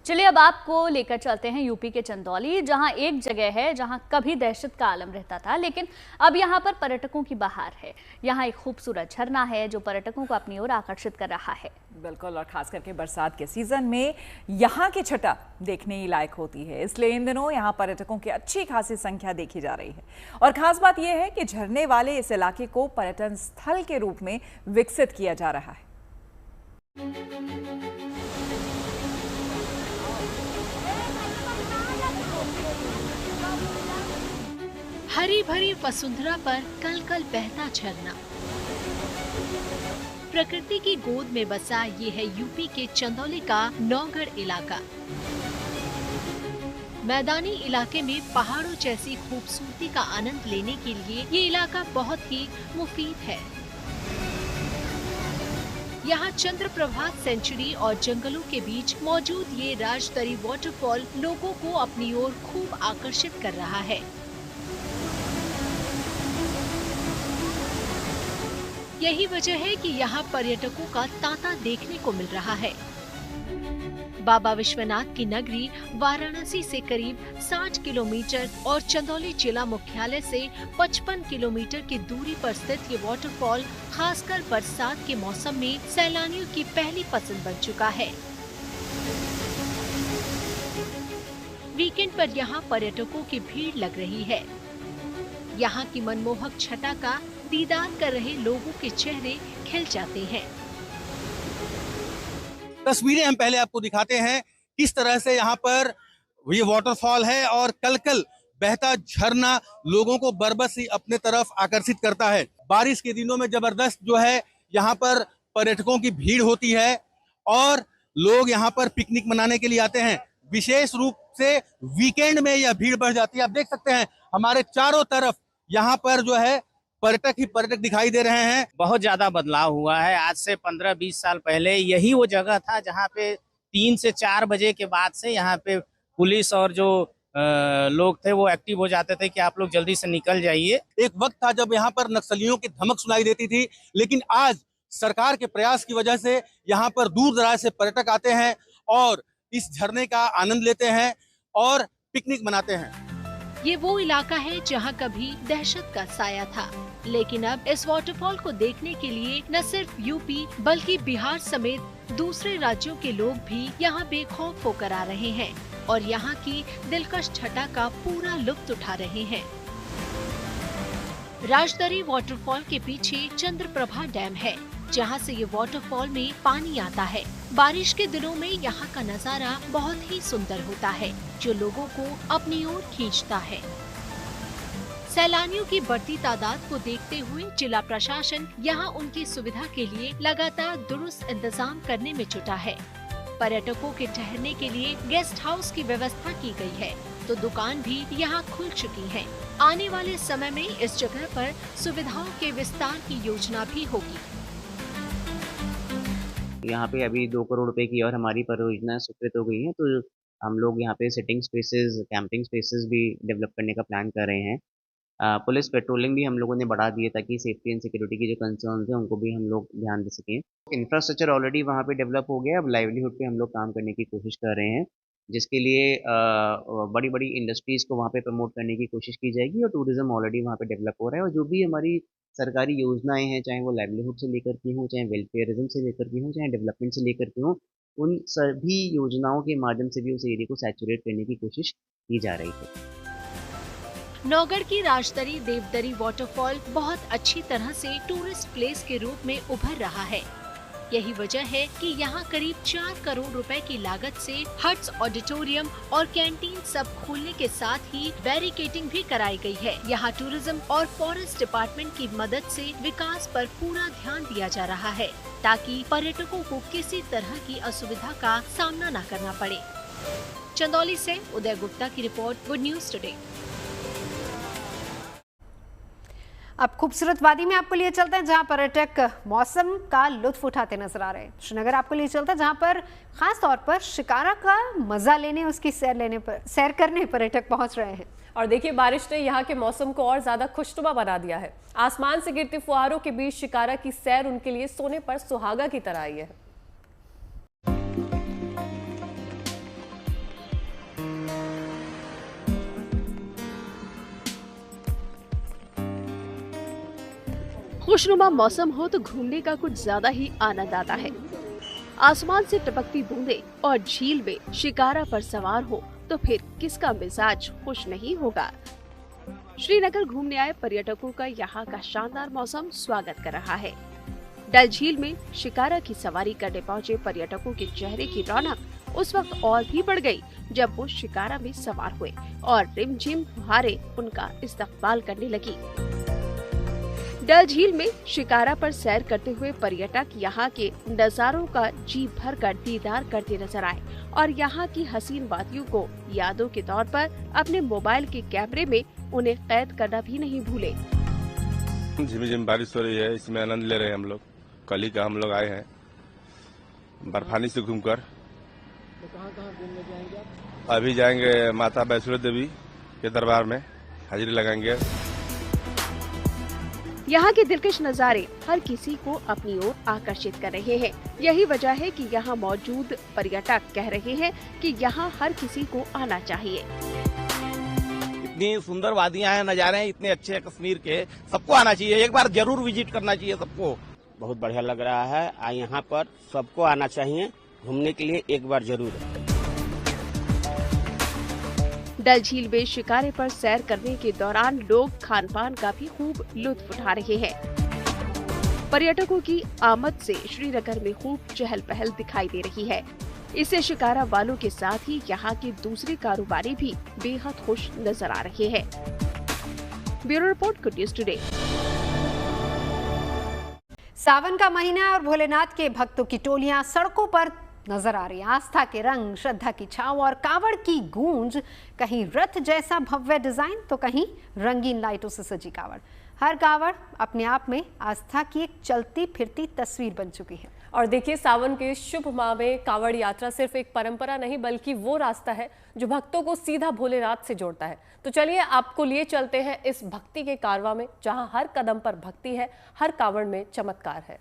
चलिए अब आपको लेकर चलते हैं यूपी के चंदौली, जहां एक जगह है जहां कभी दहशत का आलम रहता था, लेकिन अब यहां पर पर्यटकों की बहार है। यहां एक खूबसूरत झरना है जो पर्यटकों को अपनी ओर आकर्षित कर रहा है। बिल्कुल, और खास करके बरसात के सीजन में यहाँ की छटा देखने ही लायक होती है, इसलिए इन दिनों यहाँ पर्यटकों की अच्छी खासी संख्या देखी जा रही है। और खास बात यह है कि झरने वाले इस इलाके को पर्यटन स्थल के रूप में विकसित किया जा रहा है। हरी भरी वसुंधरा पर कल कल बहता झरना। प्रकृति की गोद में बसा ये है यूपी के चंदौली का नौगढ़ इलाका। मैदानी इलाके में पहाड़ों जैसी खूबसूरती का आनंद लेने के लिए ये इलाका बहुत ही मुफीद है। यहाँ चंद्रप्रभात सेंचुरी और जंगलों के बीच मौजूद ये राजदरी वाटरफॉल लोगों को अपनी ओर खूब आकर्षित कर रहा है। यही वजह है कि यहाँ पर्यटकों का तांता देखने को मिल रहा है। बाबा विश्वनाथ की नगरी वाराणसी से करीब 60 किलोमीटर और चंदौली जिला मुख्यालय से 55 किलोमीटर की दूरी पर स्थित ये वाटरफॉल खासकर बरसात के मौसम में सैलानियों की पहली पसंद बन चुका है। वीकेंड पर यहाँ पर्यटकों की भीड़ लग रही है। यहाँ की मनमोहक छटा का दीदार कर रहे लोगों के चेहरे खिल जाते हैं। तस्वीरें हम पहले आपको दिखाते हैं किस तरह से यहाँ पर ये वाटरफॉल है और कल-कल बहता झरना लोगों को बरबस ही अपने तरफ आकर्षित करता है। बारिश के दिनों में जबरदस्त जो है यहाँ पर पर्यटकों की भीड़ होती है और लोग यहाँ पर पिकनिक मनाने के लिए आते हैं। विशेष रूप से वीकेंड में यह भीड़ बढ़ जाती है। आप देख सकते हैं हमारे चारों तरफ यहाँ पर जो है पर्यटक ही पर्यटक दिखाई दे रहे हैं। बहुत ज्यादा बदलाव हुआ है। आज से 15-20 साल पहले यही वो जगह था जहाँ पे 3 से 4 बजे के बाद से यहाँ पे पुलिस और जो लोग थे वो एक्टिव हो जाते थे कि आप लोग जल्दी से निकल जाइए। एक वक्त था जब यहाँ पर नक्सलियों की धमक सुनाई देती थी, लेकिन आज सरकार के प्रयास की वजह से यहाँ पर दूर दराज से पर्यटक आते हैं और इस झरने का आनंद लेते हैं और पिकनिक मनाते हैं। ये वो इलाका है जहाँ कभी दहशत का साया था, लेकिन अब इस वाटरफॉल को देखने के लिए न सिर्फ यूपी बल्कि बिहार समेत दूसरे राज्यों के लोग भी यहाँ बेखौफ होकर आ रहे हैं और यहाँ की दिलकश छटा का पूरा लुत्फ उठा रहे हैं। राजदरी वाटरफॉल के पीछे चंद्रप्रभा डैम है, जहाँ से ये वाटरफॉल में पानी आता है। बारिश के दिनों में यहाँ का नजारा बहुत ही सुंदर होता है, जो लोगों को अपनी ओर खींचता है। सैलानियों की बढ़ती तादाद को देखते हुए जिला प्रशासन यहाँ उनकी सुविधा के लिए लगातार दुरुस्त इंतजाम करने में जुटा है। पर्यटकों के ठहरने के लिए गेस्ट हाउस की व्यवस्था की गई है, तो दुकान भी यहाँ खुल चुकी हैं। आने वाले समय में इस जगह पर सुविधाओं के विस्तार की योजना भी होगी। यहाँ पे अभी 2 करोड़ रुपए की और हमारी परियोजना स्वीकृत हो गई है, तो हम लोग यहाँ पे सिटिंग स्पेसेस, कैंपिंग स्पेसेस भी डेवलप करने का प्लान कर रहे हैं। पुलिस पेट्रोलिंग भी हम लोगों ने बढ़ा दी है ताकि सेफ्टी एंड सिक्योरिटी की जो कंसर्न्स हैं उनको भी हम लोग ध्यान दे सकें। इंफ्रास्ट्रक्चर ऑलरेडी वहाँ पे डेवलप हो गया है, अब लाइवलीहुड पे हम लोग काम करने की कोशिश कर रहे हैं, जिसके लिए बड़ी बड़ी इंडस्ट्रीज़ को वहाँ पे प्रमोट करने की कोशिश की जाएगी और टूरिज्म ऑलरेडी वहाँ पे डेवलप हो रहा है। और जो भी हमारी सरकारी योजनाएं हैं, चाहे वो लाइवलीहुड से लेकर की हों, चाहे वेलफेयरिज्म से लेकर की हों, चाहे डेवलपमेंट से लेकर की हों, उन सभी योजनाओं के माध्यम से भी उस एरिया को सैचुरेट करने की कोशिश की जा रही है। नौगढ़ की राजदरी देवदरी वाटरफॉल बहुत अच्छी तरह से टूरिस्ट प्लेस के रूप में उभर रहा है। यही वजह है कि यहाँ करीब 4 करोड़ रुपए की लागत से हट्स, ऑडिटोरियम और कैंटीन सब खोलने के साथ ही बैरिकेडिंग भी कराई गई है। यहाँ टूरिज्म और फॉरेस्ट डिपार्टमेंट की मदद से विकास पर पूरा ध्यान दिया जा रहा है, ताकि पर्यटकों को किसी तरह की असुविधा का सामना न करना पड़े। चंदौली से उदय गुप्ता की रिपोर्ट, गुड न्यूज टुडे। अब खूबसूरत वादी में आपको लिए चलते हैं जहां पर्यटक मौसम का लुत्फ उठाते नजर आ रहे हैं। श्रीनगर आपको लिए चलता है जहां पर खास तौर पर शिकारा का मजा लेने, उसकी सैर करने पर्यटक पहुंच रहे हैं। और देखिए, बारिश ने यहाँ के मौसम को और ज्यादा खुशनुमा बना दिया है। आसमान से गिरती फुहारों के बीच शिकारा की सैर उनके लिए सोने पर सुहागा की तरह आई है। खुशनुमा मौसम हो तो घूमने का कुछ ज्यादा ही आनंद आता है। आसमान से टपकती बूंदें और झील में शिकारा पर सवार हो तो फिर किसका मिजाज खुश नहीं होगा। श्रीनगर घूमने आए पर्यटकों का यहाँ का शानदार मौसम स्वागत कर रहा है। डल झील में शिकारा की सवारी करने पहुँचे पर्यटकों के चेहरे की रौनक उस वक्त और भी बढ़ गई जब वो शिकारा में सवार हुए और रिमझिम फुहारें उनका इस्तकबाल करने लगी। डल झील में शिकारा पर सैर करते हुए पर्यटक यहाँ के नजारों का जी भर कर दीदार करते नजर आए और यहाँ की हसीन वादियों को यादों के तौर पर अपने मोबाइल के कैमरे में उन्हें कैद करना भी नहीं भूले। झिमझिम बारिश हो रही है, इसमें आनंद ले रहे हैं हम लोग। कल ही का हम लोग आए हैं बर्फानी से घूमकर। तो कहाँ घूमने जाएंगे आप? अभी जाएंगे माता वैष्णो देवी के दरबार में, हाजिरी लगाएंगे। यहाँ के दिलकश नज़ारे हर किसी को अपनी ओर आकर्षित कर रहे हैं। यही वजह है कि यहाँ मौजूद पर्यटक कह रहे हैं कि यहाँ हर किसी को आना चाहिए। इतनी सुंदर वादियां हैं, नजारे हैं इतने अच्छे कश्मीर के, सबको आना चाहिए, एक बार जरूर विजिट करना चाहिए सबको। बहुत बढ़िया लग रहा है, यहाँ पर सबको आना चाहिए घूमने के लिए एक बार जरूर। डल झील में शिकारे पर सैर करने के दौरान लोग खान पान का भी खूब लुत्फ उठा रहे हैं। पर्यटकों की आमद से श्रीनगर में खूब चहल पहल दिखाई दे रही है। इससे शिकारा वालों के साथ ही यहाँ के दूसरे कारोबारी भी बेहद खुश नजर आ रहे हैं। Bureau report, good news today. सावन का महीना और भोलेनाथ के भक्तों की टोलियां सड़कों पर नजर आ रही है। आस्था के रंग, श्रद्धा की छाव और कावड़ की गूंज, कहीं रथ जैसा भव्य डिजाइन तो कहीं रंगीन लाइटों से सजी कावड़। हर कावड़ अपने आप में आस्था की एक चलती फिरती तस्वीर बन चुकी है। और देखिए, सावन के शुभ माह में कावड़ यात्रा सिर्फ एक परंपरा नहीं बल्कि वो रास्ता है जो भक्तों को सीधा भोलेनाथ से जोड़ता है। तो चलिए आपको लिए चलते हैं इस भक्ति के कारवां में, जहां हर कदम पर भक्ति है, हर कावड़ में चमत्कार है।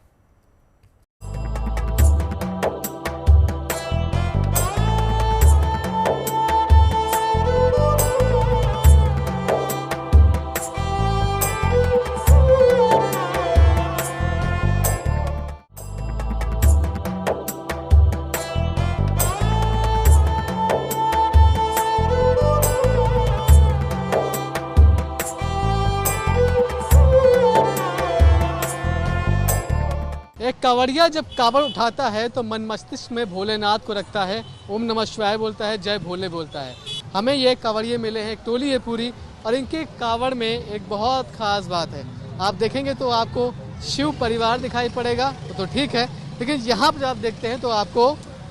एक कांवड़िया जब कांवड़ उठाता है तो मन मस्तिष्क में भोलेनाथ को रखता है, ओम नमः शिवाय बोलता है, जय भोले बोलता है। हमें ये कांवड़िए मिले हैं, एक टोली है पूरी, और इनके कांवड़ में एक बहुत खास बात है। आप देखेंगे तो आपको शिव परिवार दिखाई पड़ेगा तो ठीक है, लेकिन यहाँ पर आप देखते हैं तो आपको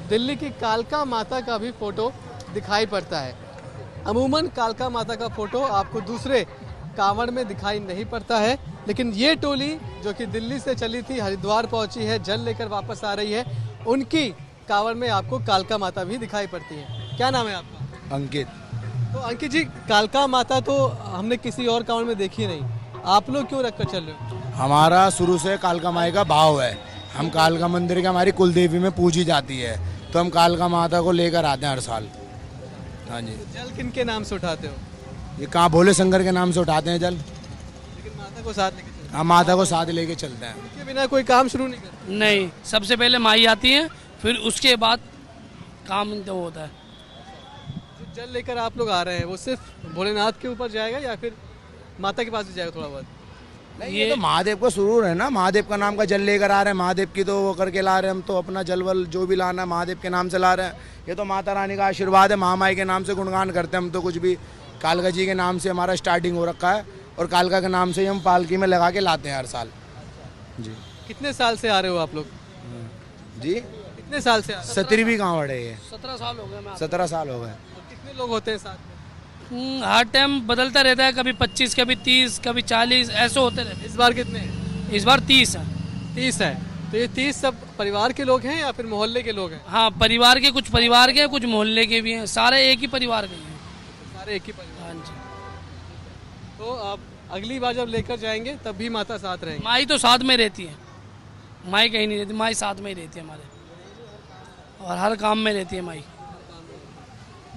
दिल्ली की कालका माता का भी फोटो दिखाई पड़ता है। अमूमन कालका माता का फोटो आपको दूसरे कांवड़ में दिखाई नहीं पड़ता है, लेकिन ये टोली जो कि दिल्ली से चली थी, हरिद्वार पहुंची है, जल लेकर वापस आ रही है, उनकी कांवड़ में आपको कालका माता भी दिखाई पड़ती है। क्या नाम है आपका? अंकित। तो अंकित जी, कालका माता तो हमने किसी और कांवड़ में देखी नहीं, आप लोग क्यों रखकर चल रहे हो? हमारा शुरू से कालका माई का भाव है, हम कालका मंदिर के हमारी कुल देवी में पूजी जाती है, तो हम कालका माता को लेकर आते हैं हर साल। हाँ जी। तो जल किन के नाम से उठाते हो? ये कहाँ भोले शंकर के नाम से उठाते हैं जल, लेकिन माता को साथ लेके चलते हैं। हम माता को साथ लेके चलते हैं। उनके बिना कोई काम शुरू नहीं करते? नहीं, सबसे पहले माई आती है, फिर उसके बाद काम तो होता है। जो जल लेकर आप लोग आ रहे हैं वो सिर्फ भोलेनाथ के ऊपर जाएगा या फिर माता के पास भी जाएगा थोड़ा बहुत? नहीं, ये तो महादेव का सुरूर है ना, महादेव का नाम का जल लेकर आ रहे हैं, महादेव की तो वो करके ला रहे हैं। हम तो अपना जलवल जो भी लाना है महादेव के नाम से ला रहे हैं। ये तो माता रानी का आशीर्वाद है, महामाई के नाम से गुणगान करते हैं हम तो। कुछ भी कालका जी के नाम से हमारा स्टार्टिंग हो रखा है और कालका के नाम से ही हम पालकी में लगा के लाते हैं हर साल जी। कितने साल से आ रहे हो आप लोग जी? कितने साल से? 17वीं कांवड़ है ये। 17 साल हो गए। 17 साल हो गए। कितने लोग होते हैं साथ में? हर टाइम बदलता रहता है, कभी 25, कभी 30, कभी 40, ऐसे होते रहते हैं। इस बार कितने? इस बार 30 है। 30 है। तो ये 30 सब परिवार के लोग हैं या फिर मोहल्ले के लोग हैं? हाँ, परिवार के, कुछ परिवार के, कुछ मोहल्ले के भी हैं, सारे एक ही परिवार के हैं। सारे एक ही परिवार। हाँ जी। तो आप अगली बार जब लेकर जाएंगे तब भी माता साथ रहेंगे? माई तो साथ में रहती है, माई कहीं नहीं रहती, माई साथ में ही रहती है हमारे, और हर काम में रहती है माई।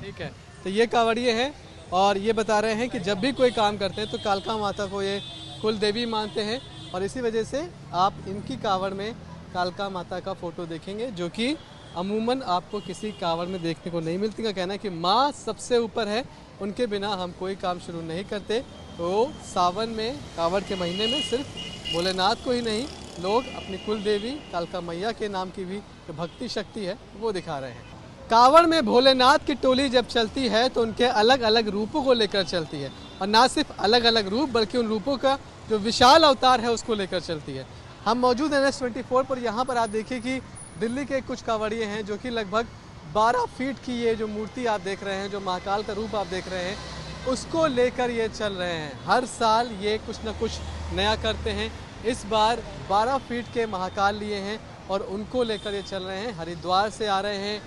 ठीक है। तो ये कांवड़िए हैं और ये बता रहे हैं कि जब भी कोई काम करते हैं तो कालका माता को ये कुल देवी मानते हैं और इसी वजह से आप इनकी कावड़ में कालका माता का फोटो देखेंगे, जो कि अमूमन आपको किसी कावड़ में देखने को नहीं मिलती। का कहना है कि माँ सबसे ऊपर है, उनके बिना हम कोई काम शुरू नहीं करते। तो सावन में कावड़ के महीने में सिर्फ भोलेनाथ को ही नहीं, लोग अपनी कुल देवी कालका मैया के नाम की भी जो भक्ति शक्ति है वो दिखा रहे हैं। कावड़ में भोलेनाथ की टोली जब चलती है तो उनके अलग अलग रूपों को लेकर चलती है, और ना सिर्फ अलग अलग रूप बल्कि उन रूपों का जो विशाल अवतार है उसको लेकर चलती है। हम मौजूद हैं NH24 पर। यहाँ पर आप देखिए कि दिल्ली के कुछ कांवड़िए हैं जो कि लगभग 12 फीट की ये जो मूर्ति आप देख रहे हैं, जो महाकाल का रूप आप देख रहे हैं, उसको लेकर ये चल रहे हैं। हर साल ये कुछ न कुछ नया करते हैं। इस बार 12 फीट के महाकाल लिए हैं और उनको लेकर ये चल रहे हैं। हरिद्वार से आ रहे हैं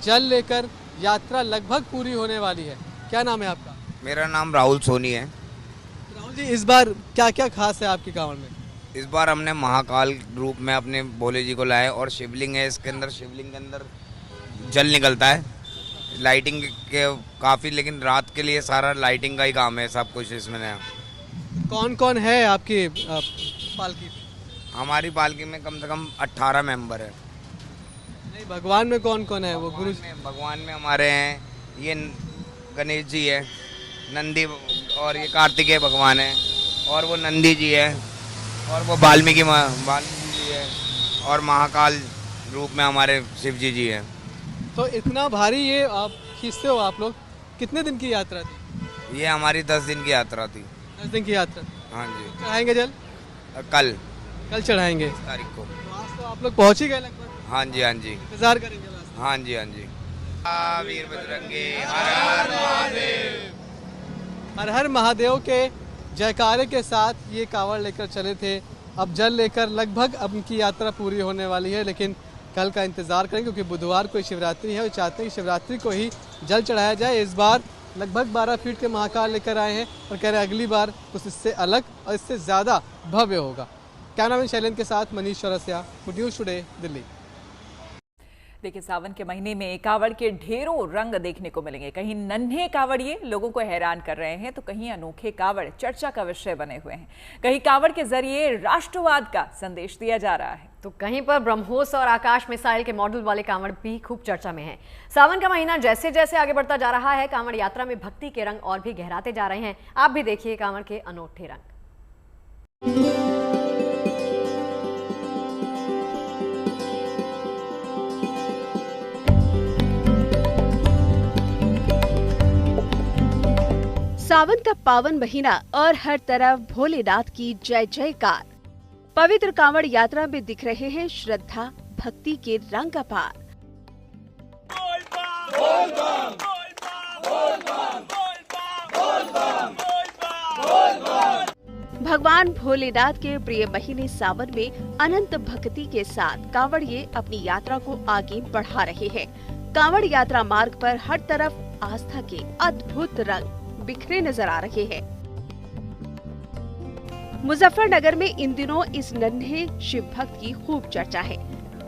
जल लेकर, यात्रा लगभग पूरी होने वाली है। क्या नाम है आपका? मेरा नाम राहुल सोनी है। राहुल जी, इस बार क्या क्या खास है आपकी कांवड़ में? इस बार हमने महाकाल रूप में अपने भोले जी को लाए और शिवलिंग है इसके अंदर। शिवलिंग के अंदर जल निकलता है, लाइटिंग के काफ़ी, लेकिन रात के लिए सारा लाइटिंग का ही काम है सब कुछ इसमें नया। कौन कौन है आपकी पालकी? हमारी पालकी में कम से कम 18 मेंबर है। नहीं, भगवान में कौन कौन है? वो गुरु भगवान में हमारे हैं, ये गणेश जी है, नंदी, और ये कार्तिकेय भगवान है, और वो नंदी जी है, और वो वाल्मीकि जी है, और महाकाल रूप में हमारे शिव जी है। तो इतना भारी ये आप खींचते हो आप लोग, कितने दिन की यात्रा थी? ये हमारी 10 दिन की यात्रा थी। 10 दिन की यात्रा? हाँ जी। चढ़ाएंगे जल? कल चढ़ाएंगे। 10 तारीख को। तो आज तो आप लोग पहुँच ही गए लगभग? हाँ जी, हाँ जी। इंतजार करेंगे बस? हाँ जी, हाँ जी। वीर बजरंगी हर हर महादेव के जयकारे के साथ ये कांवड़ लेकर चले थे। अब जल लेकर लगभग अब उनकी यात्रा पूरी होने वाली है, लेकिन कल का इंतज़ार करें क्योंकि बुधवार को शिवरात्रि है। वो चाहते हैं कि शिवरात्रि को ही जल चढ़ाया जाए। इस बार लगभग 12 फीट के महाकाल लेकर आए हैं और कह रहे हैं अगली बार कुछ इससे अलग और इससे ज़्यादा भव्य होगा। कैमरामैन शैलेंद्र के साथ Manish Chaurasia, good news today, Delhi. देखिए, सावन के महीने में कावड़ के ढेरों रंग देखने को मिलेंगे। कहीं नन्हे कावड़िए लोगों को हैरान कर रहे हैं तो कहीं अनोखे कावड़ चर्चा का विषय बने हुए हैं। कहीं कावड़ के जरिए राष्ट्रवाद का संदेश दिया जा रहा है तो कहीं पर ब्रह्मोस और आकाश मिसाइल के मॉडल वाले कांवड़ भी खूब चर्चा में हैं। सावन का महीना जैसे जैसे आगे बढ़ता जा रहा है, कांवड़ यात्रा में भक्ति के रंग और भी गहराते जा रहे हैं। आप भी देखिए कांवड़ के अनोखे रंग। सावन का पावन महीना और हर तरफ भोलेनाथ की जय जयकार। पवित्र कांवड़ यात्रा में दिख रहे हैं श्रद्धा भक्ति के रंग अपार। भगवान भोलेनाथ के प्रिय महीने सावन में अनंत भक्ति के साथ कांवड़िए अपनी यात्रा को आगे बढ़ा रहे हैं। कांवड़ यात्रा मार्ग पर हर तरफ आस्था के अद्भुत रंग बिखरे नजर आ रहे हैं। मुजफ्फरनगर में इन दिनों इस नन्हे शिव भक्त की खूब चर्चा है।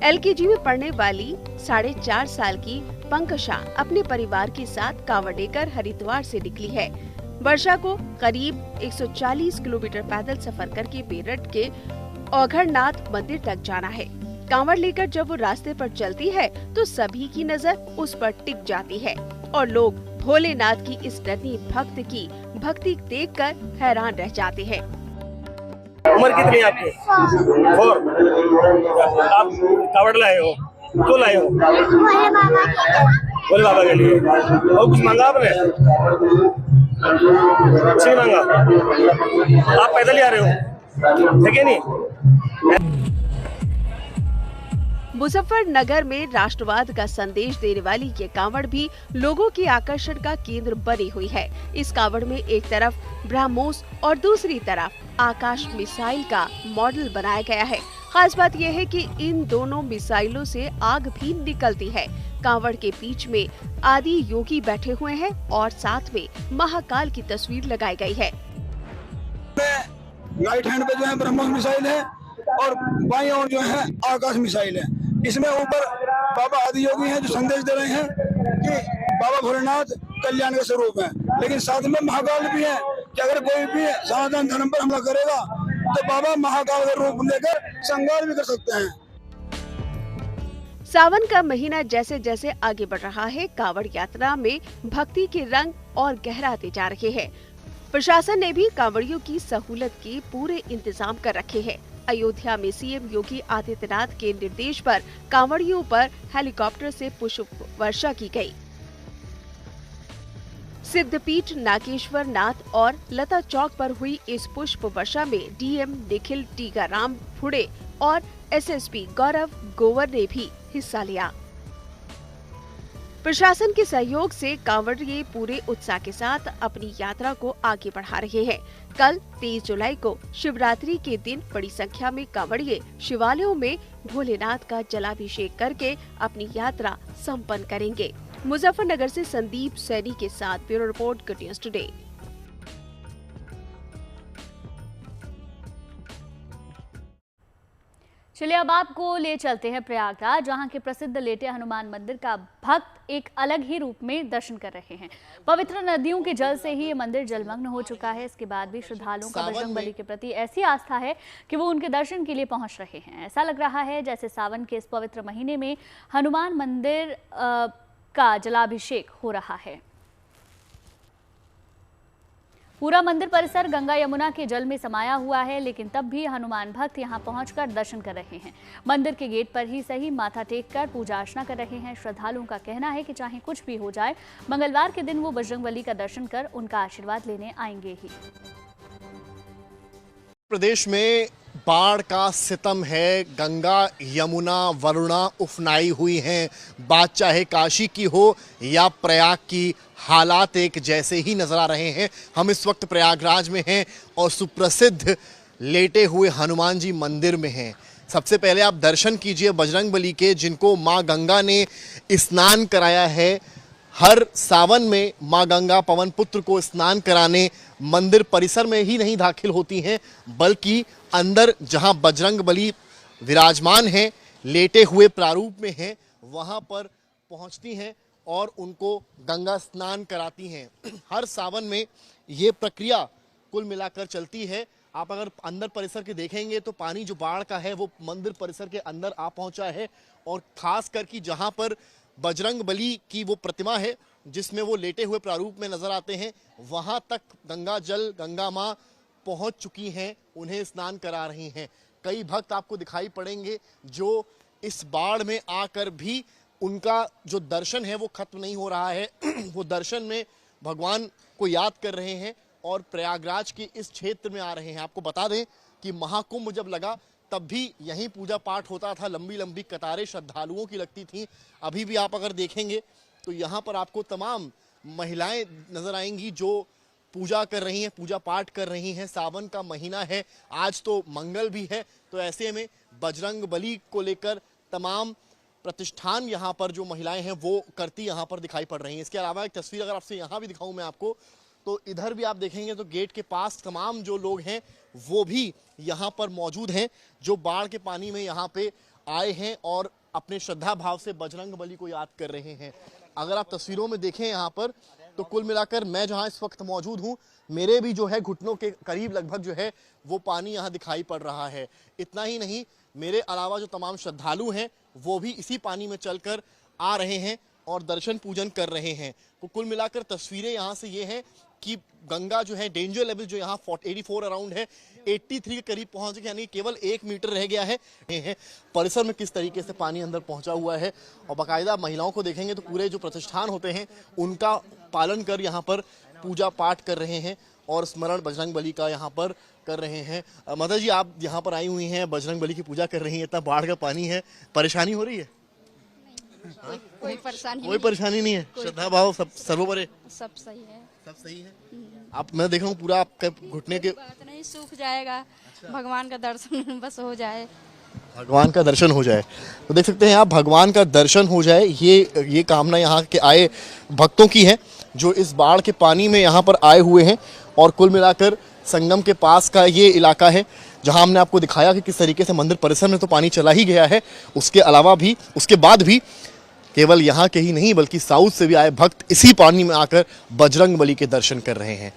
LKG में पढ़ने वाली 4.5 साल की पंकजा अपने परिवार के साथ कांवड़ लेकर हरिद्वार से निकली है। वर्षा को करीब 140 किलोमीटर पैदल सफर करके बेरठ के औघड़नाथ मंदिर तक जाना है। कांवड़ लेकर जब वो रास्ते पर चलती है तो सभी की नजर उस पर टिक जाती है और लोग भोलेनाथ की इस नन्ही भक्त की भक्ति देखकर हैरान रह जाते हैं। उम्र कितनी है आपकी? 4। आप कावड़ लाए हो, क्यों लाए हो? भोले बाबा के लिए। और कुछ मांगा आपने? कुछ नहीं मांगा। आप पैदल ही आ रहे हो, ठीक है नहीं? मुजफ्फरनगर में राष्ट्रवाद का संदेश देने वाली ये कांवड़ भी लोगों के आकर्षण का केंद्र बनी हुई है। इस कांवड़ में एक तरफ ब्रह्मोस और दूसरी तरफ आकाश मिसाइल का मॉडल बनाया गया है। खास बात यह है कि इन दोनों मिसाइलों से आग भी निकलती है। कांवड़ के बीच में आदि योगी बैठे हुए हैं और साथ में महाकाल की तस्वीर लगाई गई है। राइट हैंड पे जो है ब्रह्मोस मिसाइल है और बाईं ओर जो है आकाश मिसाइल है। इसमें ऊपर बाबा आदि योगी हैं जो संदेश दे रहे हैं कि बाबा भोलेनाथ कल्याण का स्वरूप है, लेकिन साथ में महाकाल भी है कि अगर कोई भी सनातन धर्म पर हमला करेगा तो बाबा महाकाल का रूप लेकर श्रृंगार भी कर सकते हैं। सावन का महीना जैसे जैसे आगे बढ़ रहा है, कांवड़ यात्रा में भक्ति के रंग और गहराते जा रहे हैं। प्रशासन ने भी कांवड़ियों की सहूलत के पूरे इंतजाम कर रखे हैं। अयोध्या में सीएम योगी आदित्यनाथ के निर्देश पर कांवड़ियों पर हेलीकॉप्टर से पुष्प वर्षा की गई। सिद्धपीठ नागेश्वर नाथ और लता चौक पर हुई इस पुष्प वर्षा में डीएम निखिल टीकाराम फुड़े और एसएसपी गौरव गोवर ने भी हिस्सा लिया। प्रशासन के सहयोग से कांवड़िये पूरे उत्साह के साथ अपनी यात्रा को आगे बढ़ा रहे हैं। कल 23 जुलाई को शिवरात्रि के दिन बड़ी संख्या में कांवड़िये शिवालयों में भोलेनाथ का जलाभिषेक करके अपनी यात्रा संपन्न करेंगे। मुजफ्फरनगर से संदीप सैनी के साथ bureau report, good news today. चलिए अब आपको ले चलते हैं प्रयागराज, जहां के प्रसिद्ध लेटे हनुमान मंदिर का भक्त एक अलग ही रूप में दर्शन कर रहे हैं। पवित्र नदियों के जल से ही ये मंदिर जलमग्न हो चुका है। इसके बाद भी श्रद्धालुओं का बजरंगबली के प्रति ऐसी आस्था है कि वो उनके दर्शन के लिए पहुंच रहे हैं। ऐसा लग रहा है जैसे सावन के इस पवित्र महीने में हनुमान मंदिर का जलाभिषेक हो रहा है। पूरा मंदिर परिसर गंगा यमुना के जल में समाया हुआ है, लेकिन तब भी हनुमान भक्त यहां पहुंचकर दर्शन कर रहे हैं। मंदिर के गेट पर ही सही माथा टेककर पूजा अर्चना कर रहे हैं। श्रद्धालुओं का कहना है कि चाहे कुछ भी हो जाए, मंगलवार के दिन वो बजरंगबली का दर्शन कर उनका आशीर्वाद लेने आएंगे ही। प्रदेश में बाढ़ का सितम है। गंगा यमुना वरुणा उफनाई हुई हैं। बात चाहे काशी की हो या प्रयाग की, हालात एक जैसे ही नजर आ रहे हैं। हम इस वक्त प्रयागराज में हैं और सुप्रसिद्ध लेटे हुए हनुमान जी मंदिर में हैं। सबसे पहले आप दर्शन कीजिए बजरंगबली के, जिनको माँ गंगा ने स्नान कराया है। हर सावन में माँ गंगा पवन पुत्र को स्नान कराने मंदिर परिसर में ही नहीं दाखिल होती हैं, बल्कि अंदर जहां बजरंगबली विराजमान हैं, लेटे हुए प्रारूप में हैं, वहां पर पहुंचती हैं और उनको गंगा स्नान कराती हैं। हर सावन में ये प्रक्रिया कुल मिलाकर चलती है। आप अगर अंदर परिसर के देखेंगे तो पानी जो बाढ़ का है वो मंदिर परिसर के अंदर आ पहुंचा है, और खास करके जहां पर बजरंगबली की वो प्रतिमा है जिसमें वो लेटे हुए प्रारूप में नजर आते हैं, वहां तक गंगा जल, गंगा माँ पहुंच चुकी हैं, उन्हें स्नान करा रही हैं। कई भक्त आपको दिखाई पड़ेंगे जो इस बाढ़ में आकर भी उनका जो दर्शन है वो खत्म नहीं हो रहा है। वो दर्शन में भगवान को याद कर रहे हैं और प्रयागराज के इस क्षेत्र में आ रहे हैं। आपको बता दें कि महाकुंभ जब लगा तब भी यहीं पूजा पाठ होता था। लंबी लंबी कतारें श्रद्धालुओं की लगती थी। अभी भी आप अगर देखेंगे तो यहाँ पर आपको तमाम महिलाएं नजर आएंगी जो पूजा कर रही हैं, पूजा पाठ कर रही हैं। सावन का महीना है, आज तो मंगल भी है, तो ऐसे में बजरंगबली को लेकर तमाम प्रतिष्ठान यहाँ पर जो महिलाएं हैं वो करती यहाँ पर दिखाई पड़ रही हैं। इसके अलावा एक तस्वीर अगर आपसे यहाँ भी दिखाऊं मैं आपको, तो इधर भी आप देखेंगे तो गेट के पास तमाम जो लोग हैं वो भी यहाँ पर मौजूद हैं, जो बाढ़ के पानी में यहाँ पे आए हैं और अपने श्रद्धा भाव से बजरंगबली को याद कर रहे हैं। अगर आप तस्वीरों में देखें यहाँ पर, तो कुल मिलाकर मैं जहाँ इस वक्त मौजूद हूँ, मेरे भी जो है घुटनों के करीब लगभग जो है वो पानी यहाँ दिखाई पड़ रहा है। इतना ही नहीं, मेरे अलावा जो तमाम श्रद्धालु हैं वो भी इसी पानी में चलकर आ रहे हैं और दर्शन पूजन कर रहे हैं। तो कुल मिलाकर तस्वीरें यहाँ से ये हैं कि गंगा जो है डेंजर लेवल जो यहाँ 84 अराउंड है, 83 के करीब पहुंच गया, यानी केवल 1 मीटर रह गया है। परिसर में किस तरीके से पानी अंदर पहुंचा हुआ है, और बाकायदा महिलाओं को देखेंगे तो पूरे जो प्रतिष्ठान होते हैं उनका पालन कर यहाँ पर पूजा पाठ कर रहे हैं और स्मरण बजरंगबली का यहाँ पर कर रहे हैं। माता जी, आप यहाँ पर आई हुई हैं, बजरंगबली की पूजा कर रही हैं, इतना बाढ़ का पानी है, परेशानी हो रही है? कोई परेशानी नहीं है। श्रद्धा भाव सब सर्वोपरि, सब सही है, सब सही है। आप मैं देख रहा हूँ पूरा आपका घुटने के बात नहीं, सूख जाएगा। भगवान का दर्शन बस हो जाए, भगवान का दर्शन हो जाए। तो देख सकते हैं आप, भगवान का दर्शन हो जाए, ये कामना यहाँ के आए भक्तों की है जो इस बाढ़ के पानी में यहाँ पर आए हुए हैं। और कुल मिलाकर संगम के पास का ये इलाका है जहाँ हमने आपको दिखाया कि किस तरीके से मंदिर परिसर में तो पानी चला ही गया है, उसके अलावा भी, उसके बाद भी केवल यहाँ के ही नहीं बल्कि साउथ से भी आए भक्त इसी पानी में आकर बजरंगबली के दर्शन कर रहे हैं।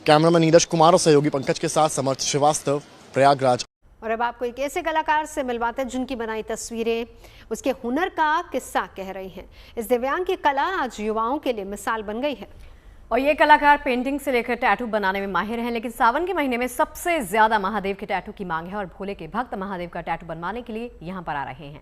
कैमरामैन नीरज कुमार और सहयोगी पंकज के साथ समर्थ श्रीवास्तव, प्रयागराज। और अब आपको एक ऐसे कलाकार से मिलवाते हैं जिनकी बनाई तस्वीरें उसके हुनर का किस्सा कह रही हैं। इस दिव्यांग की कला आज युवाओं के लिए मिसाल बन गई है। और ये कलाकार पेंटिंग से लेकर टैटू बनाने में माहिर हैं, लेकिन सावन के महीने में सबसे ज्यादा महादेव के टैटू की मांग है और भोले के भक्त महादेव का टैटू बनवाने के लिए यहाँ पर आ रहे हैं।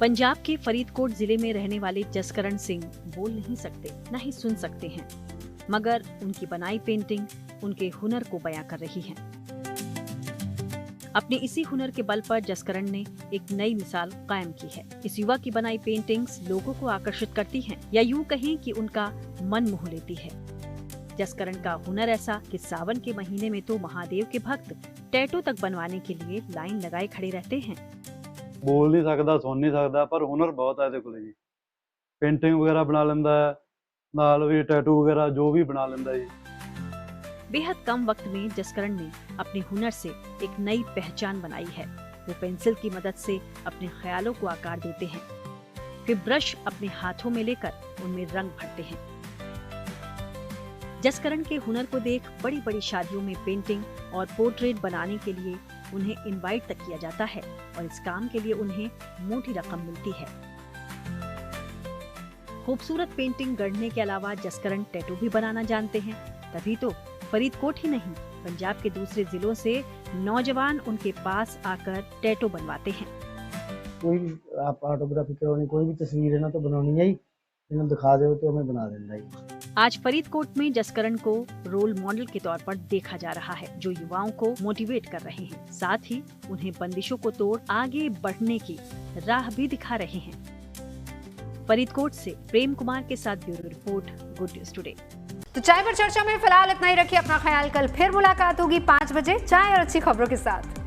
पंजाब के फरीदकोट जिले में रहने वाले जसकरण सिंह बोल नहीं सकते, न ही सुन सकते हैं, मगर उनकी बनाई पेंटिंग उनके हुनर को बयां कर रही है। अपने इसी हुनर के बल पर जसकरण ने एक नई मिसाल कायम की है। इस युवा की बनाई पेंटिंग्स लोगों को आकर्षित करती हैं, या यूं कहें कि उनका मन मोह लेती है। जसकरण का हुनर ऐसा कि सावन के महीने में तो महादेव के भक्त टैटू तक बनवाने के लिए लाइन लगाए खड़े रहते हैं। बोल नहीं सकता, सुन नहीं सकता, पर हुनर बहुत है देखो जी। पेंटिंग वगैरह बना लेंदा है, नाल भी टैटू वगैरह जो भी बना लेंदा है। बेहद कम वक्त में जसकरण ने अपने हुनर से एक नई पहचान बनाई है। वो पेंसिल की मदद से अपने ख्यालों को आकार देते हैं, फिर ब्रश अपने हाथों में लेकर उनमें रंग भरते हैं। जसकरण के हुनर को देख बड़ी बड़ी शादियों में पेंटिंग और पोर्ट्रेट बनाने के लिए उन्हें इनवाइट तक किया जाता है और इस काम के लिए उन्हें मोटी रकम मिलती है। खूबसूरत पेंटिंग गढ़ने के अलावा जसकरण टैटू भी बनाना जानते हैं, तभी तो फरीदकोट ही नहीं पंजाब के दूसरे जिलों से नौजवान उनके पास आकर टैटू बनवाते हैं। कोई भी आप फोटोग्राफी करवानी, कोई भी तस्वीर है ना तो बनानी है, इन्हें दिखा दो तो हमें बना देना है। आज फरीदकोट में जसकरण को रोल मॉडल के तौर पर देखा जा रहा है, जो युवाओं को मोटिवेट कर रहे हैं, साथ ही उन्हें बंदिशों को तोड़ आगे बढ़ने की राह भी दिखा रहे हैं। फरीदकोट से प्रेम कुमार के साथ bureau report, good news today. तो चाय पर चर्चा में फिलहाल इतना ही। रखिए अपना ख्याल, कल फिर मुलाकात होगी 5 बजे चाय और अच्छी खबरों के साथ।